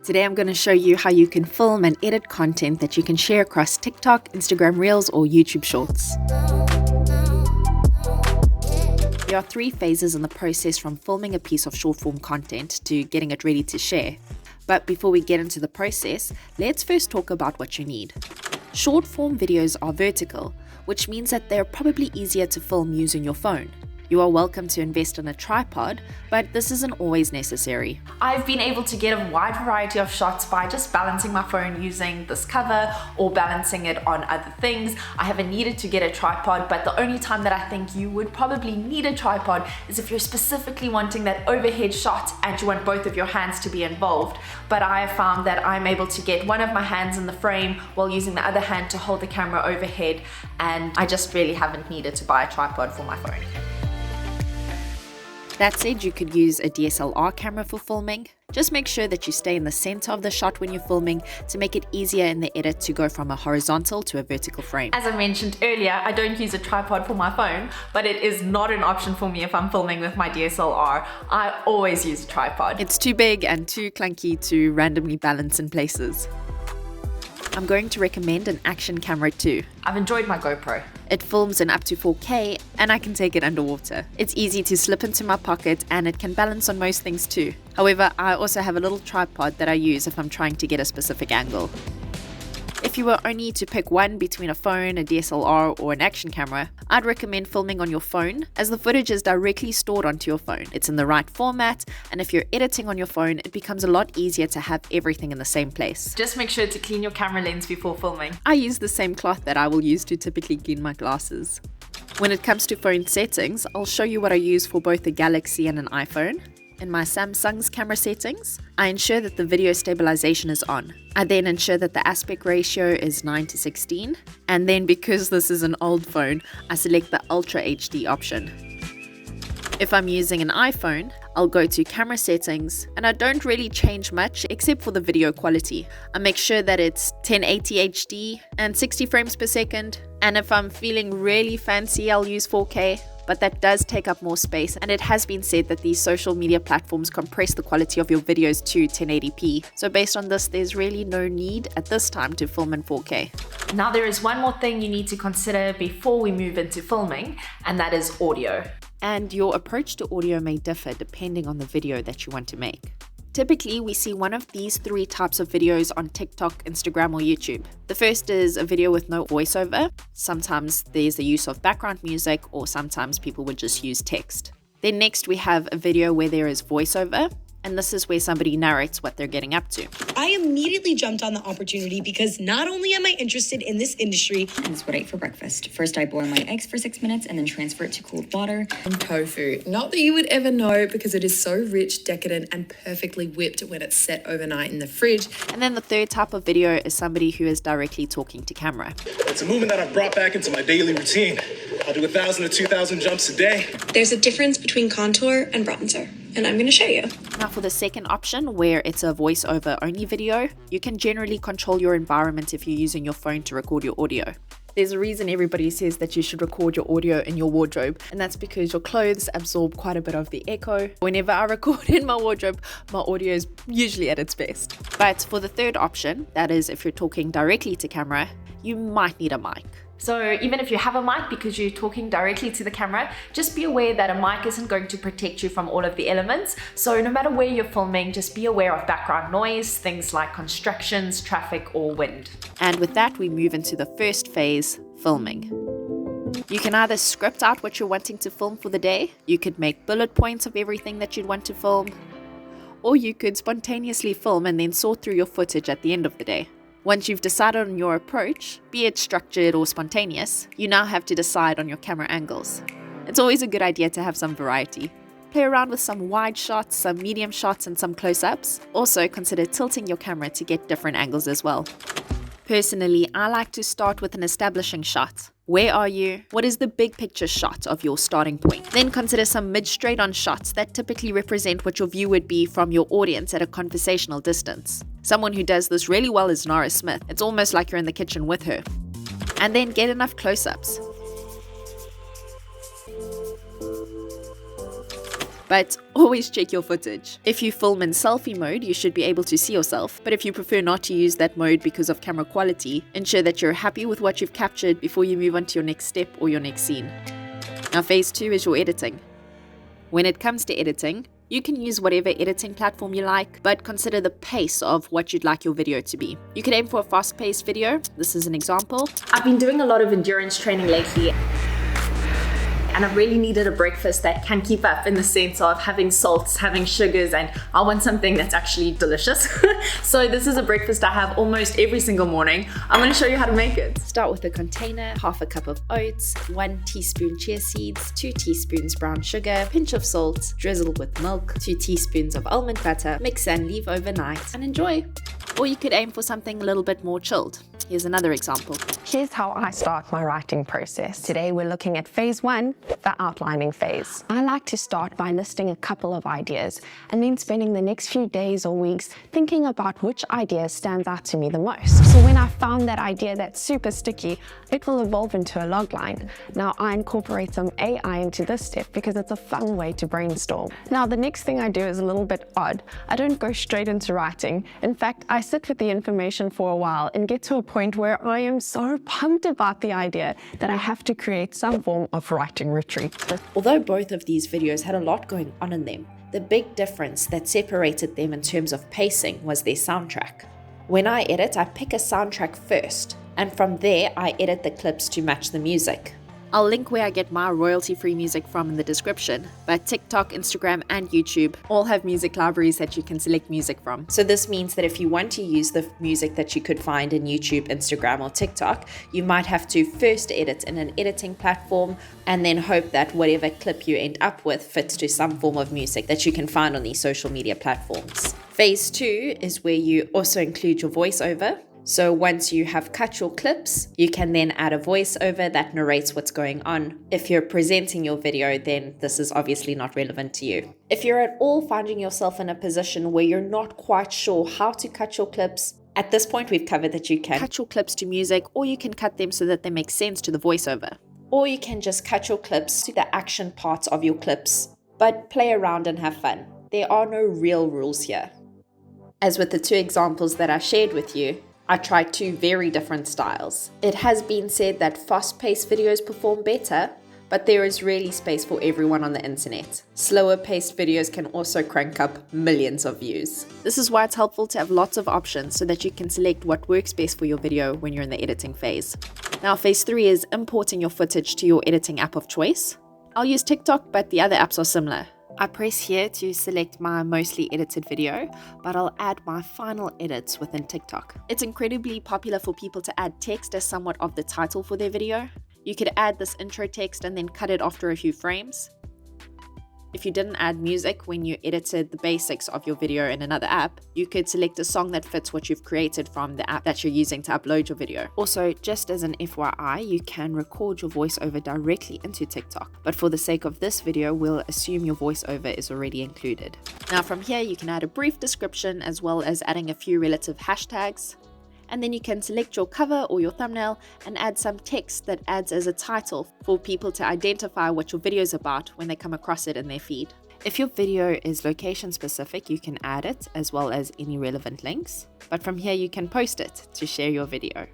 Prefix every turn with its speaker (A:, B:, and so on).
A: Today I'm going to show you how you can film and edit content that you can share across TikTok, Instagram Reels, or YouTube Shorts. There are 3 phases in the process from filming a piece of short-form content to getting it ready to share. But before we get into the process, let's first talk about what you need. Short-form videos are vertical, which means that they're probably easier to film using your phone. You are welcome to invest in a tripod, but this isn't always necessary.
B: I've been able to get a wide variety of shots by just balancing my phone using this cover or balancing it on other things. I haven't needed to get a tripod, but the only time that I think you would probably need a tripod is if you're specifically wanting that overhead shot and you want both of your hands to be involved. But I have found that I'm able to get one of my hands in the frame while using the other hand to hold the camera overhead, and I just really haven't needed to buy a tripod for my phone.
A: That said, you could use a DSLR camera for filming. Just make sure that you stay in the center of the shot when you're filming to make it easier in the edit to go from a horizontal to a vertical frame.
B: As I mentioned earlier, I don't use a tripod for my phone, but it is not an option for me if I'm filming with my DSLR. I always use a tripod.
A: It's too big and too clunky to randomly balance in places. I'm going to recommend an action camera too.
B: I've enjoyed my GoPro.
A: It films in up to 4K and I can take it underwater. It's easy to slip into my pocket and it can balance on most things too. However, I also have a little tripod that I use if I'm trying to get a specific angle. If you were only to pick one between a phone, a DSLR, or an action camera, I'd recommend filming on your phone, as the footage is directly stored onto your phone. It's in the right format, and if you're editing on your phone, it becomes a lot easier to have everything in the same place.
B: Just make sure to clean your camera lens before filming.
A: I use the same cloth that I will use to typically clean my glasses. When it comes to phone settings, I'll show you what I use for both a Galaxy and an iPhone. In my Samsung's camera settings, I ensure that the video stabilization is on. I then ensure that the aspect ratio is 9:16, and then because this is an old phone, I select the Ultra HD option. If I'm using an iPhone, I'll go to camera settings, and I don't really change much except for the video quality. I make sure that it's 1080 HD and 60 frames per second, and if I'm feeling really fancy, I'll use 4K. But that does take up more space, and it has been said that these social media platforms compress the quality of your videos to 1080p. So based on this, there's really no need at this time to film in 4K.
B: Now there is one more thing you need to consider before we move into filming, and that is audio.
A: And your approach to audio may differ depending on the video that you want to make. Typically, we see one of these 3 types of videos on TikTok, Instagram, or YouTube. The first is a video with no voiceover. Sometimes there's the use of background music, or sometimes people would just use text. Then next we have a video where there is voiceover, and this is where somebody narrates what they're getting up to.
C: I immediately jumped on the opportunity because not only am I interested in this industry.
D: This is what I ate for breakfast. First, I boil my eggs for 6 minutes and then transfer it to cooled water.
E: Tofu. Not that you would ever know because it is so rich, decadent, and perfectly whipped when it's set overnight in the fridge.
A: And then the third type of video is somebody who is directly talking to camera.
F: It's a movement that I've brought back into my daily routine. I'll do 1,000 to 2,000 jumps a day.
C: There's a difference between contour and bronzer, and I'm going to show you.
A: Now for the second option, where it's a voiceover only video, you can generally control your environment if you're using your phone to record your audio. There's a reason everybody says that you should record your audio in your wardrobe, and that's because your clothes absorb quite a bit of the echo. Whenever I record in my wardrobe, my audio is usually at its best. But for the third option, that is if you're talking directly to camera, you might need a mic.
B: So even if you have a mic because you're talking directly to the camera, just be aware that a mic isn't going to protect you from all of the elements. So no matter where you're filming, just be aware of background noise, things like constructions, traffic, or wind.
A: And with that, we move into the first phase, filming. You can either script out what you're wanting to film for the day, you could make bullet points of everything that you'd want to film, or you could spontaneously film and then sort through your footage at the end of the day. Once you've decided on your approach, be it structured or spontaneous, you now have to decide on your camera angles. It's always a good idea to have some variety. Play around with some wide shots, some medium shots, and some close-ups. Also, consider tilting your camera to get different angles as well. Personally, I like to start with an establishing shot. Where are you? What is the big picture shot of your starting point? Then consider some mid-straight on shots that typically represent what your view would be from your audience at a conversational distance. Someone who does this really well is Nora Smith. It's almost like you're in the kitchen with her. And then get enough close-ups. But always check your footage. If you film in selfie mode, you should be able to see yourself, but if you prefer not to use that mode because of camera quality, ensure that you're happy with what you've captured before you move on to your next step or your next scene. Now phase 2 is your editing. When it comes to editing, you can use whatever editing platform you like, but consider the pace of what you'd like your video to be. You could aim for a fast-paced video. This is an example.
B: I've been doing a lot of endurance training lately, and I really needed a breakfast that can keep up in the sense of having salts, having sugars, and I want something that's actually delicious. So this is a breakfast I have almost every single morning. I'm going to show you how to make it.
A: Start with a container, half a cup of oats, 1 teaspoon chia seeds, 2 teaspoons brown sugar, pinch of salt, drizzle with milk, 2 teaspoons of almond butter, mix and leave overnight, and enjoy. Or you could aim for something a little bit more chilled. Here's another example.
G: Here's how I start my writing process. Today we're looking at phase 1, the outlining phase. I like to start by listing a couple of ideas and then spending the next few days or weeks thinking about which idea stands out to me the most. So when I found that idea that's super sticky, it will evolve into a logline. Now I incorporate some AI into this step because it's a fun way to brainstorm. Now the next thing I do is a little bit odd. I don't go straight into writing. In fact, I sit with the information for a while and get to a point where I am so pumped about the idea that I have to create some form of writing retreat.
A: Although both of these videos had a lot going on in them, the big difference that separated them in terms of pacing was their soundtrack. When I edit, I pick a soundtrack first, and from there I edit the clips to match the music. I'll link where I get my royalty-free music from in the description, but TikTok, Instagram, and YouTube all have music libraries that you can select music from. So this means that if you want to use the music that you could find in YouTube, Instagram, or TikTok, you might have to first edit in an editing platform and then hope that whatever clip you end up with fits to some form of music that you can find on these social media platforms. Phase 2 is where you also include your voiceover. So once you have cut your clips, you can then add a voiceover that narrates what's going on. If you're presenting your video, then this is obviously not relevant to you. If you're at all finding yourself in a position where you're not quite sure how to cut your clips, at this point we've covered that you can cut your clips to music, or you can cut them so that they make sense to the voiceover. Or you can just cut your clips to the action parts of your clips, but play around and have fun. There are no real rules here. As with the 2 examples that I shared with you, I tried 2 very different styles. It has been said that fast-paced videos perform better, but there is really space for everyone on the internet. Slower-paced videos can also crank up millions of views. This is why it's helpful to have lots of options so that you can select what works best for your video when you're in the editing phase. Now, phase 3 is importing your footage to your editing app of choice. I'll use TikTok, but the other apps are similar. I press here to select my mostly edited video, but I'll add my final edits within TikTok. It's incredibly popular for people to add text as somewhat of the title for their video. You could add this intro text and then cut it after a few frames. If you didn't add music when you edited the basics of your video in another app, you could select a song that fits what you've created from the app that you're using to upload your video. Also, just as an FYI, you can record your voiceover directly into TikTok, but for the sake of this video, we'll assume your voiceover is already included. Now from here, you can add a brief description as well as adding a few relative hashtags. And then you can select your cover or your thumbnail and add some text that adds as a title for people to identify what your video is about when they come across it in their feed. If your video is location specific, you can add it as well as any relevant links. But from here you can post it to share your video.